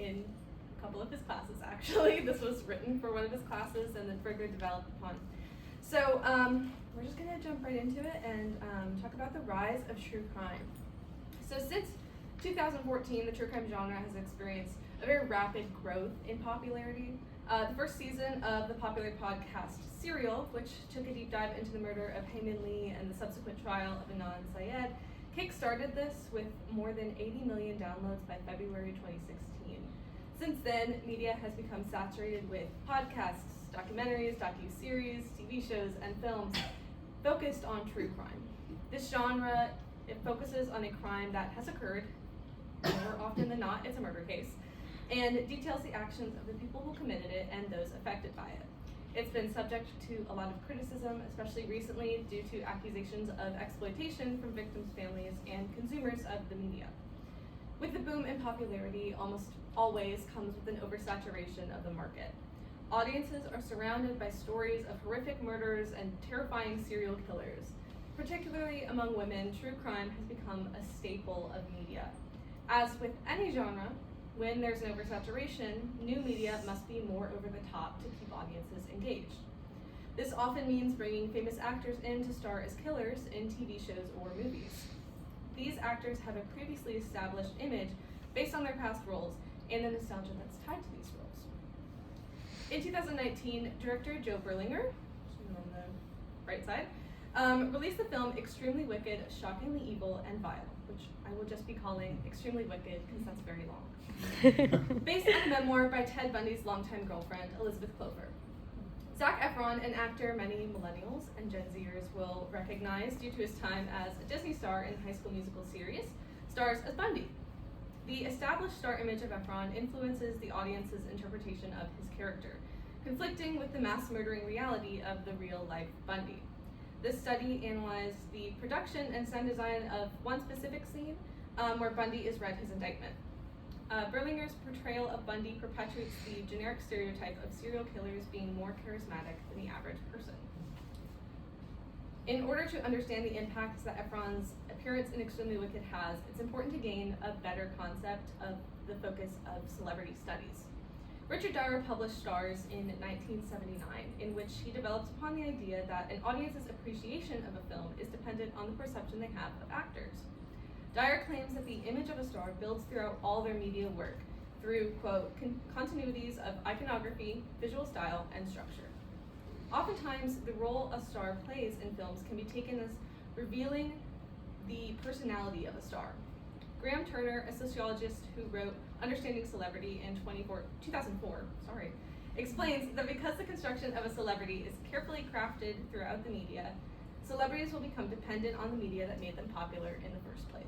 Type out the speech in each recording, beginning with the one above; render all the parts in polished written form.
in a couple of his classes, actually. This was written for one of his classes and then further developed upon. So we're just going to jump right into it and talk about the rise of true crime. So since 2014, the true crime genre has experienced a very rapid growth in popularity. The first season of the popular podcast Serial, which took a deep dive into the murder of Hae-Min Lee and the subsequent trial of Adnan Syed, kick-started this with more than 80 million downloads by February 2016. Since then, media has become saturated with podcasts, documentaries, docu-series, TV shows, and films focused on true crime. This genre, it focuses on a crime that has occurred. More often than not, it's a murder case, and it details the actions of the people who committed it and those affected by it. It's been subject to a lot of criticism, especially recently due to accusations of exploitation from victims' families and consumers of the media. With the boom in popularity, almost always comes with an oversaturation of the market. Audiences are surrounded by stories of horrific murders and terrifying serial killers. Particularly among women, true crime has become a staple of media. As with any genre, when there's an oversaturation, new media must be more over the top to keep audiences engaged. This often means bringing famous actors in to star as killers in TV shows or movies. These actors have a previously established image based on their past roles and the nostalgia that's tied to these roles. In 2019, director Joe Berlinger, on the right side, released the film Extremely Wicked, Shockingly Evil, and Vile, which I will just be calling Extremely Wicked because that's very long. Based on a memoir by Ted Bundy's longtime girlfriend, Elizabeth Clover. Zac Efron, an actor many millennials and Gen Zers will recognize due to his time as a Disney star in the High School Musical series, stars as Bundy. The established star image of Efron influences the audience's interpretation of his character, conflicting with the mass murdering reality of the real-life Bundy. This study analyzed the production and sound design of one specific scene where Bundy is read his indictment. Berlinger's portrayal of Bundy perpetuates the generic stereotype of serial killers being more charismatic than the average person. In order to understand the impacts that Efron's appearance in Extremely Wicked has, it's important to gain a better concept of the focus of celebrity studies. Richard Dyer published Stars in 1979, in which he develops upon the idea that an audience's appreciation of a film is dependent on the perception they have of actors. Dyer claims that the image of a star builds throughout all their media work through, quote, continuities of iconography, visual style, and structure. Oftentimes, the role a star plays in films can be taken as revealing the personality of a star. Graham Turner, a sociologist who wrote Understanding Celebrity in 2004, explains that because the construction of a celebrity is carefully crafted throughout the media, celebrities will become dependent on the media that made them popular in the first place.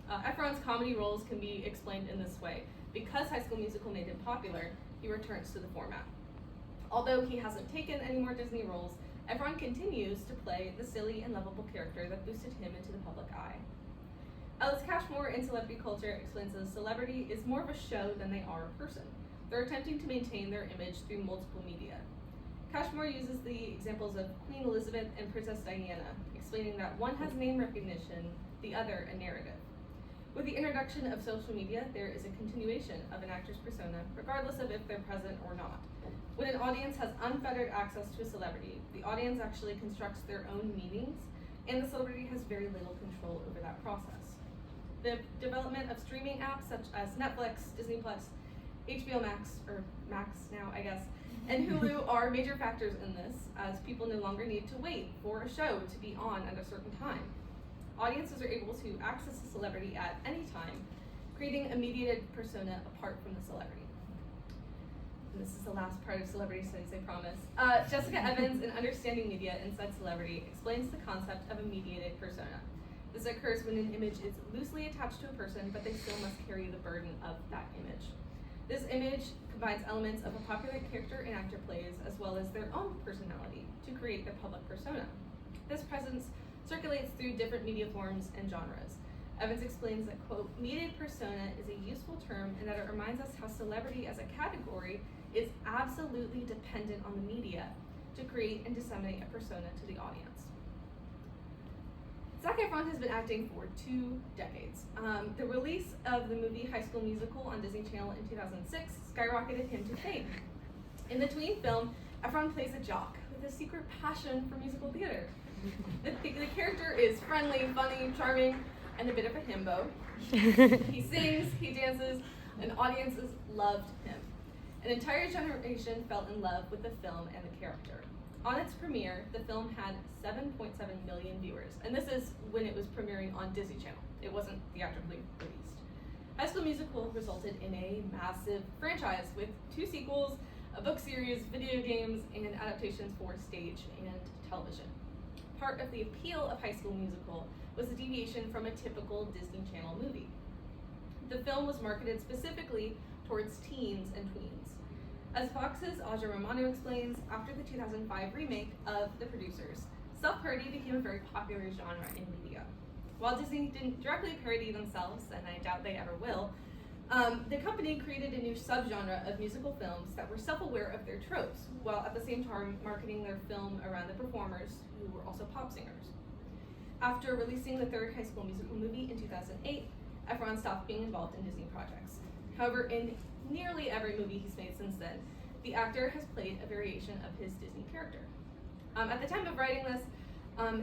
Efron's comedy roles can be explained in this way. Because High School Musical made him popular, he returns to the format. Although he hasn't taken any more Disney roles, Efron continues to play the silly and lovable character that boosted him into the public eye. Ellis Cashmore in Celebrity Culture explains that a celebrity is more of a show than they are a person. They're attempting to maintain their image through multiple media. Cashmore uses the examples of Queen Elizabeth and Princess Diana, explaining that one has name recognition, the other a narrative. With the introduction of social media, there is a continuation of an actor's persona, regardless of if they're present or not. When an audience has unfettered access to a celebrity, the audience actually constructs their own meanings, and the celebrity has very little control over that process. The development of streaming apps such as Netflix, Disney Plus, HBO Max, or Max now, I guess, and Hulu are major factors in this, as people no longer need to wait for a show to be on at a certain time. Audiences are able to access a celebrity at any time, creating a mediated persona apart from the celebrity. And this is the last part of celebrity studies, I promise. Jessica Evans in Understanding Media Inside Celebrity explains the concept of a mediated persona. This occurs when an image is loosely attached to a person, but they still must carry the burden of that image. This image combines elements of a popular character an actor plays, as well as their own personality, to create their public persona. This presence circulates through different media forms and genres. Evans explains that, quote, mediated persona is a useful term in that it reminds us how celebrity as a category is absolutely dependent on the media to create and disseminate a persona to the audience. Zac Efron has been acting for 2 decades. The release of the movie High School Musical on Disney Channel in 2006 skyrocketed him to fame. In the tween film, Efron plays a jock with a secret passion for musical theater. The character is friendly, funny, charming, and a bit of a himbo. He sings, he dances, and audiences loved him. An entire generation fell in love with the film and the character. On its premiere, the film had 7.7 million viewers, and this is when it was premiering on Disney Channel. It wasn't theatrically released. High School Musical resulted in a massive franchise with 2 sequels, a book series, video games, and adaptations for stage and television. Part of the appeal of High School Musical was a deviation from a typical Disney Channel movie. The film was marketed specifically towards teens and tweens. As Fox's Aja Romano explains, after the 2005 remake of The Producers, self-parody became a very popular genre in media. While Disney didn't directly parody themselves, and I doubt they ever will, the company created a new subgenre of musical films that were self-aware of their tropes, while at the same time marketing their film around the performers who were also pop singers. After releasing the 3rd High School Musical movie in 2008, Efron stopped being involved in Disney projects. However, in nearly every movie he's made since then, the actor has played a variation of his Disney character. At the time of writing this,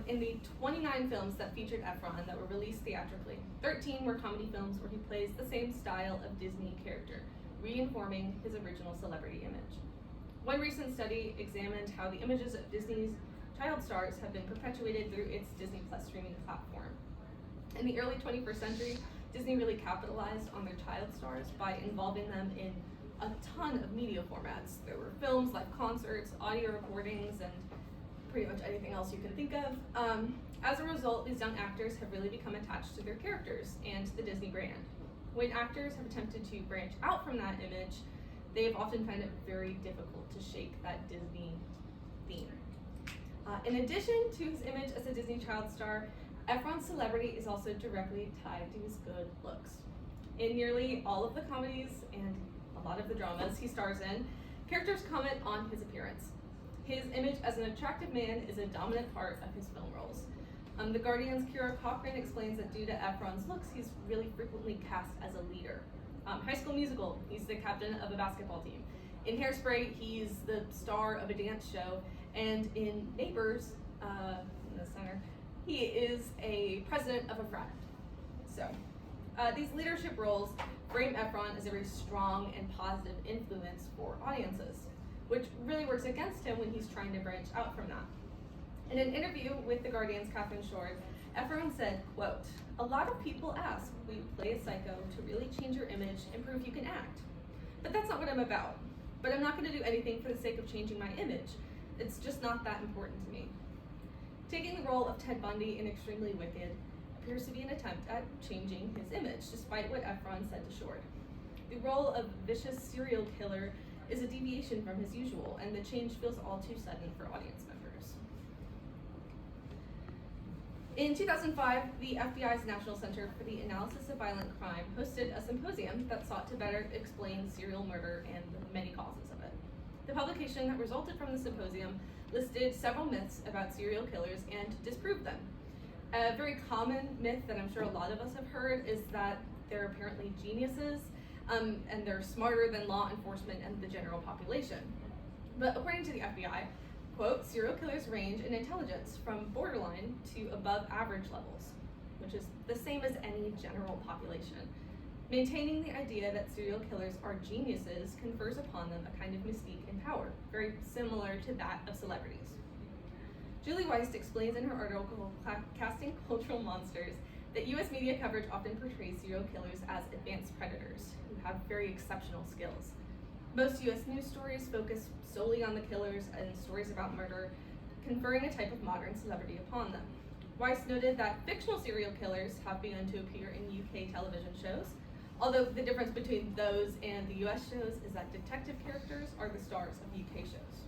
in the 29 films that featured Efron that were released theatrically, 13 were comedy films where he plays the same style of Disney character, reinforming his original celebrity image. One recent study examined how the images of Disney's child stars have been perpetuated through its Disney Plus streaming platform. In the early 21st century, Disney really capitalized on their child stars by involving them in a ton of media formats. There were films, live concerts, audio recordings, and pretty much anything else you can think of. As a result, these young actors have really become attached to their characters and the Disney brand. When actors have attempted to branch out from that image, they've often found it very difficult to shake that Disney theme. In addition to his image as a Disney child star, Efron's celebrity is also directly tied to his good looks. In nearly all of the comedies and a lot of the dramas he stars in, characters comment on his appearance. His image as an attractive man is a dominant part of his film roles. The Guardian's Kira Cochran explains that due to Efron's looks, he's really frequently cast as a leader. High School Musical, he's the captain of a basketball team. In Hairspray, he's the star of a dance show. And in Neighbors, in the center, he is a president of a frat. So, these leadership roles frame Efron as a very strong and positive influence for audiences, which really works against him when he's trying to branch out from that. In an interview with The Guardian's Catherine Short, Efron said, quote, "A lot of people ask, will you play a psycho to really change your image and prove you can act? But that's not what I'm about. But I'm not going to do anything for the sake of changing my image. It's just not that important to me." Taking the role of Ted Bundy in Extremely Wicked appears to be an attempt at changing his image, despite what Efron said to Short. The role of vicious serial killer is a deviation from his usual, and the change feels all too sudden for audience members. In 2005, the FBI's National Center for the Analysis of Violent Crime hosted a symposium that sought to better explain serial murder and the many causes of it. The publication that resulted from the symposium listed several myths about serial killers and disproved them. A very common myth that I'm sure a lot of us have heard is that they're apparently geniuses, and they're smarter than law enforcement and the general population. But according to the FBI, quote, "Serial killers range in intelligence from borderline to above average levels," which is the same as any general population. Maintaining the idea that serial killers are geniuses confers upon them a kind of mystique and power, very similar to that of celebrities. Julie Weist explains in her article, Casting Cultural Monsters, that US media coverage often portrays serial killers as advanced predators who have very exceptional skills. Most US news stories focus solely on the killers and stories about murder, conferring a type of modern celebrity upon them. Weiss noted that fictional serial killers have begun to appear in UK television shows, although the difference between those and the US shows is that detective characters are the stars of UK shows.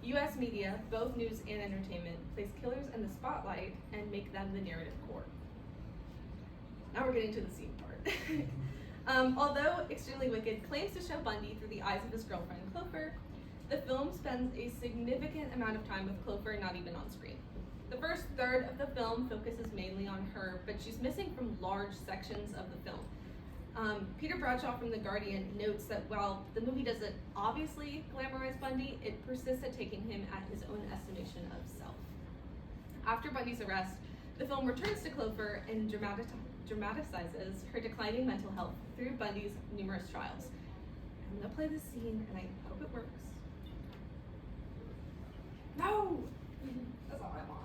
US media, both news and entertainment, place killers in the spotlight and make them the narrative core. Now we're getting to the scene part. Although Extremely Wicked claims to show Bundy through the eyes of his girlfriend, Clover, the film spends a significant amount of time with Clover not even on screen. The The first third of the film focuses mainly on her, but she's missing from large sections of the film. Peter Bradshaw from The Guardian notes that while the movie doesn't obviously glamorize Bundy, it persists at taking him at his own estimation of self. After Bundy's arrest, the film returns to Clover and dramatizes her declining mental health through Bundy's numerous trials. I'm gonna play this scene, and I hope it works. No! That's all I want.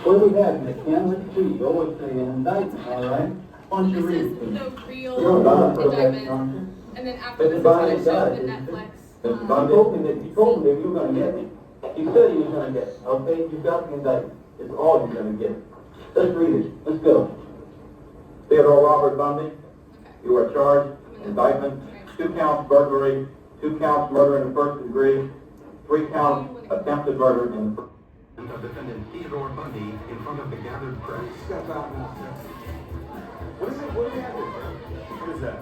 What do we have, Miss Kim? Let's see. Oh, it's an indictment, all right. Why don't you This read is it to me? the real You're not a indictment. And then after Mr. this, it's Bundy going to show does. the Netflix. You told him that you were going to get it. You said he was going to get it, okay? You got the indictment. It's all you're going to get. Let's read it. Let's go. Theodore Robert Bundy, you are charged, indictment, 2 counts burglary, 2 counts murder in the first degree, 3 counts attempted murder in the first. Defendant Theodore Bundy in front of the gathered press. Step out now. What is it? What do we have here? What is that?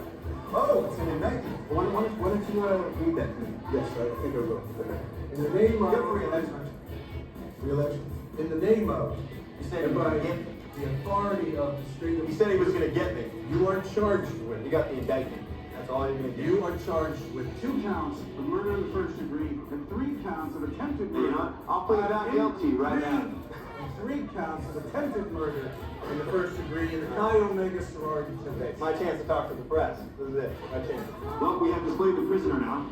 Oh, it's an indictment. Why don't you read that to me? Yes, I think I will. In the name of... Re-election. In the name of... You said he was going to get me. The authority of the state of... He said he was going to get me. You are charged with... You got the indictment. That's all you're going to get. You are charged with 2 counts of murder in the first degree and 3 counts of attempted murder. You know what? I'll plead not guilty right now. And 3 counts of attempted murder in the first degree in the Chi Omega sorority convention. My chance to talk to the press. This is it. My chance. Well, we have displayed the prisoner now.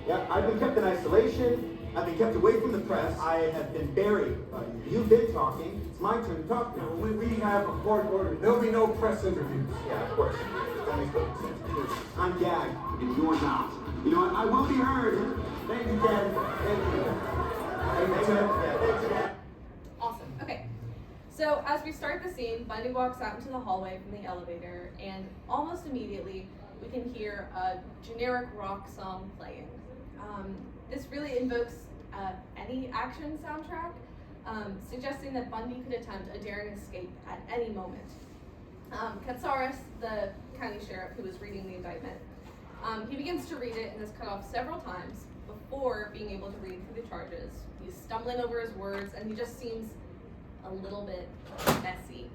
Yeah, I've been kept in isolation. I've been kept away from the press. I have been buried. You've been talking. It's my turn to talk now. We have a court order. There'll be no press interviews. Yeah, of course. I'm gagged. It's yours out. You know what? I will be heard. Thank you, Ken. Thank you. Thanks, Ken. Yeah, thanks, Ken. Awesome. Okay. So as we start the scene, Bundy walks out into the hallway from the elevator, and almost immediately we can hear a generic rock song playing. This really invokes any action soundtrack, suggesting that Bundy could attempt a daring escape at any moment. Katsaris, the county sheriff who was reading the indictment, he begins to read it and is cut off several times before being able to read through the charges. He's stumbling over his words, and he just seems a little bit messy.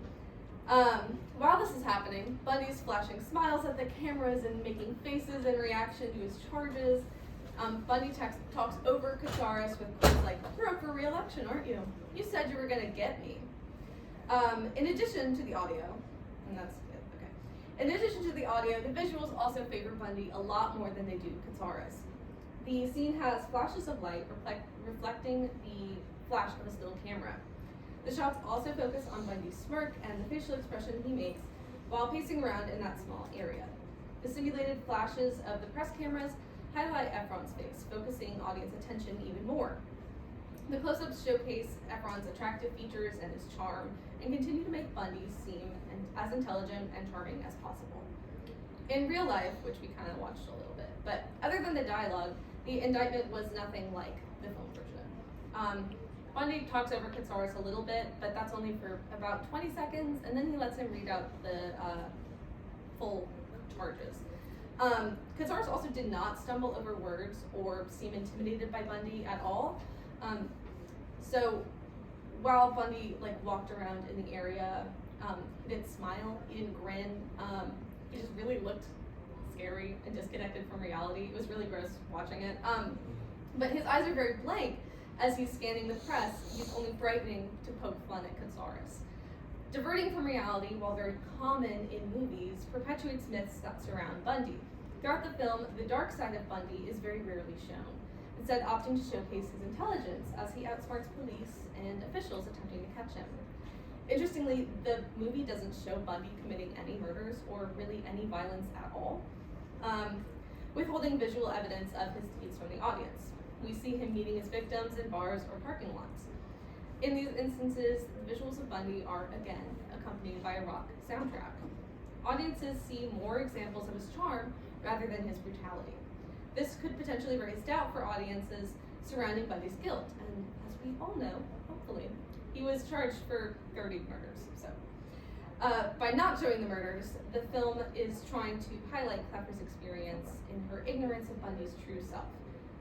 While this is happening, Bundy's flashing smiles at the cameras and making faces in reaction to his charges. Bundy talks over Katsaris with quotes like, "You're up for re-election, aren't you? You said you were gonna get me." In addition to the audio, and that's it, okay. In addition to the audio, the visuals also favor Bundy a lot more than they do Katsaris. The scene has flashes of light reflecting the flash of a still camera. The shots also focus on Bundy's smirk and the facial expression he makes while pacing around in that small area. The simulated flashes of the press cameras highlight Efron's face, focusing audience attention even more. The close-ups showcase Efron's attractive features and his charm, and continue to make Bundy seem as intelligent and charming as possible. In real life, which we kind of watched a little bit, but other than the dialogue, the indictment was nothing like the film version. Bundy talks over Katsaris a little bit, but that's only for about 20 seconds, and then he lets him read out the full charges. Katsaris also did not stumble over words or seem intimidated by Bundy at all. So while Bundy walked around in the area, he didn't smile, he didn't grin, he just really looked scary and disconnected from reality. It was really gross watching it. But his eyes are very blank as he's scanning the press. He's only brightening to poke fun at Katsaris. Diverting from reality, while very common in movies, perpetuates myths that surround Bundy. Throughout the film, the dark side of Bundy is very rarely shown, instead opting to showcase his intelligence as he outsmarts police and officials attempting to catch him. Interestingly, the movie doesn't show Bundy committing any murders or really any violence at all, withholding visual evidence of his deeds from the audience. We see him meeting his victims in bars or parking lots. In these instances, the visuals of Bundy are, again, accompanied by a rock soundtrack. Audiences see more examples of his charm rather than his brutality. This could potentially raise doubt for audiences surrounding Bundy's guilt, and as we all know, hopefully, he was charged for 30 murders. So, by not showing the murders, the film is trying to highlight Clever's experience in her ignorance of Bundy's true self.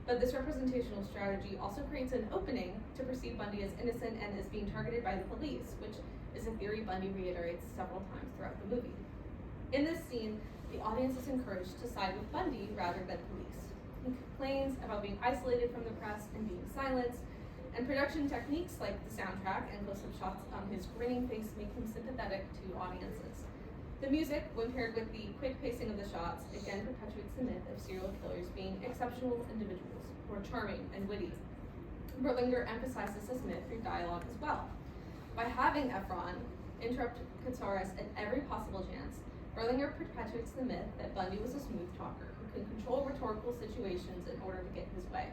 But this representational strategy also creates an opening to perceive Bundy as innocent and as being targeted by the police, which is a theory Bundy reiterates several times throughout the movie. In this scene, the audience is encouraged to side with Bundy rather than police. He complains about being isolated from the press and being silenced, and production techniques like the soundtrack and close-up shots on his grinning face make him sympathetic to audiences. The music, when paired with the quick pacing of the shots, again perpetuates the myth of serial killers being exceptional individuals who are charming and witty. Berlinger emphasizes this myth through dialogue as well. By having Efron interrupt Katsaris at every possible chance, Berlinger perpetuates the myth that Bundy was a smooth talker who could control rhetorical situations in order to get his way.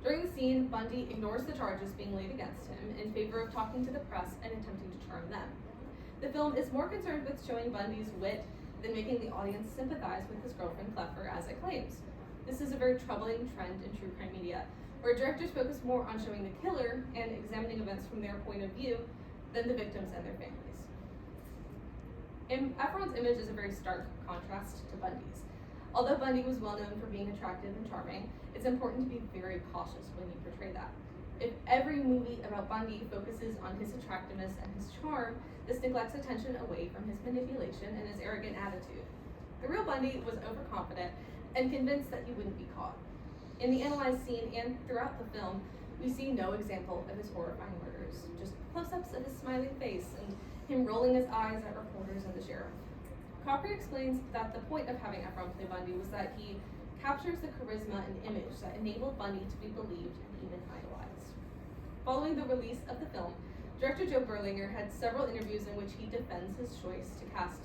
During the scene, Bundy ignores the charges being laid against him in favor of talking to the press and attempting to charm them. The film is more concerned with showing Bundy's wit than making the audience sympathize with his girlfriend Cleffer, as it claims. This is a very troubling trend in true crime media, where directors focus more on showing the killer and examining events from their point of view than the victims and their families. Efron's image is a very stark contrast to Bundy's. Although Bundy was well known for being attractive and charming, it's important to be very cautious when you portray that. If every movie about Bundy focuses on his attractiveness and his charm, this neglects attention away from his manipulation and his arrogant attitude. The real Bundy was overconfident and convinced that he wouldn't be caught. In the analyzed scene and throughout the film, we see no example of his horrifying murders, just close-ups of his smiling face and him rolling his eyes at reporters and the sheriff. Cochran explains that the point of having Efron play Bundy was that he captures the charisma and image that enabled Bundy to be believed and even idolized. Following the release of the film, director Joe Berlinger had several interviews in which he defends his choice to cast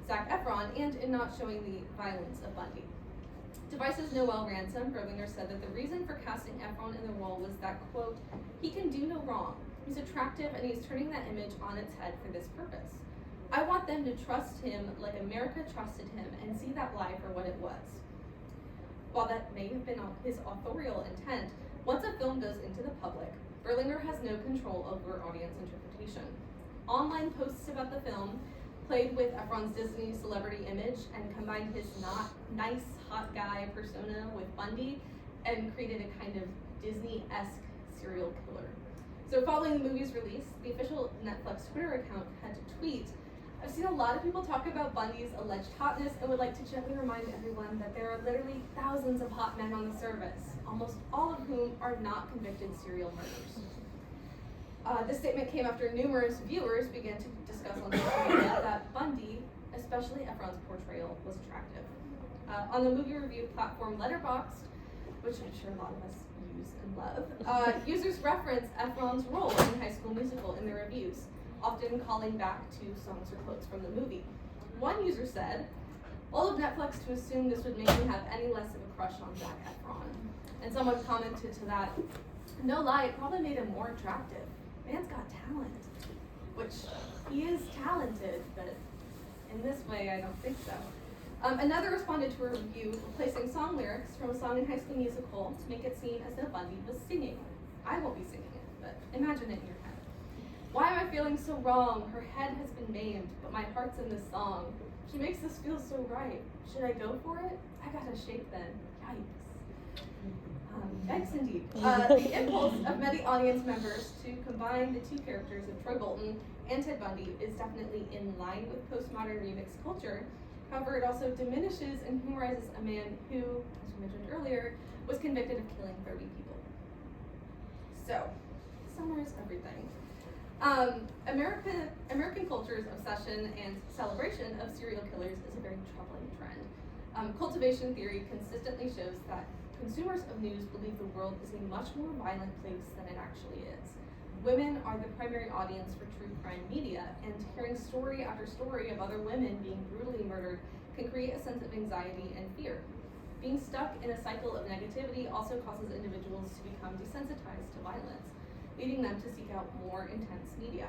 Zac Efron and in not showing the violence of Bundy. To Vice's Noel Ransom, Berlinger said that the reason for casting Efron in the role was that, quote, he can do no wrong. He's attractive and he's turning that image on its head for this purpose. I want them to trust him like America trusted him and see that lie for what it was. While that may have been his authorial intent, once a film goes into the public, Berlinger has no control over audience interpretation. Online posts about the film played with Efron's Disney celebrity image and combined his not nice hot guy persona with Bundy and created a kind of Disney-esque serial killer. So following the movie's release, the official Netflix Twitter account had to tweet, I've seen a lot of people talk about Bundy's alleged hotness and would like to gently remind everyone that there are literally thousands of hot men on the service, almost all of whom are not convicted serial murderers. This statement came after numerous viewers began to discuss on social media that Bundy, especially Efron's portrayal, was attractive. On the movie review platform Letterboxd, which I'm sure a lot of us use and love, users reference Efron's role in High School Musical in their reviews, often calling back to songs or quotes from the movie. One user said, all of Netflix to assume this would make me have any less of a crush on Zac Efron. And someone commented to that, no lie, it probably made him more attractive. Man's got talent. Which, he is talented, but in this way, I don't think so. Another responded to a review replacing song lyrics from a song in High School Musical to make it seem as though Bundy was singing. I won't be singing it, but imagine it in your head. Why am I feeling so wrong? Her head has been maimed, but my heart's in this song. She makes this feel so right. Should I go for it? I gotta shake then. Yikes. Yikes indeed. The impulse of many audience members to combine the two characters of Troy Bolton and Ted Bundy is definitely in line with postmodern remix culture. However, it also diminishes and humorizes a man who, as we mentioned earlier, was convicted of killing 30 people. So, summarize everything. American culture's obsession and celebration of serial killers is a very troubling trend. Cultivation theory consistently shows that consumers of news believe the world is a much more violent place than it actually is. Women are the primary audience for true crime media, and hearing story after story of other women being brutally murdered can create a sense of anxiety and fear. Being stuck in a cycle of negativity also causes individuals to become desensitized to violence, leading them to seek out more intense media.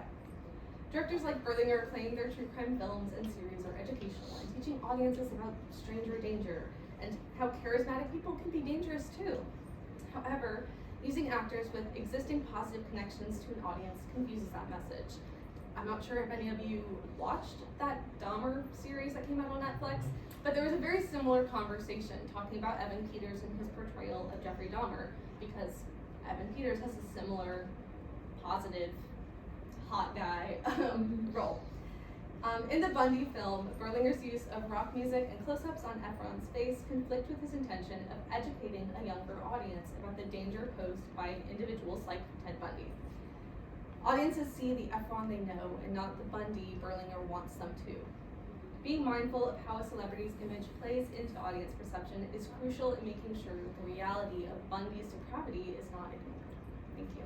Directors like Berlinger claim their true crime films and series are educational and teaching audiences about stranger danger and how charismatic people can be dangerous too. However, using actors with existing positive connections to an audience confuses that message. I'm not sure if any of you watched that Dahmer series that came out on Netflix, but there was a very similar conversation talking about Evan Peters and his portrayal of Jeffrey Dahmer, because Evan Peters has a similar positive, hot guy role. In the Bundy film, Berlinger's use of rock music and close-ups on Efron's face conflict with his intention of educating a younger audience about the danger posed by individuals like Ted Bundy. Audiences see the Efron they know and not the Bundy Berlinger wants them to. Being mindful of how a celebrity's image plays into audience perception is crucial in making sure the reality of Bundy's depravity is not ignored. Thank you.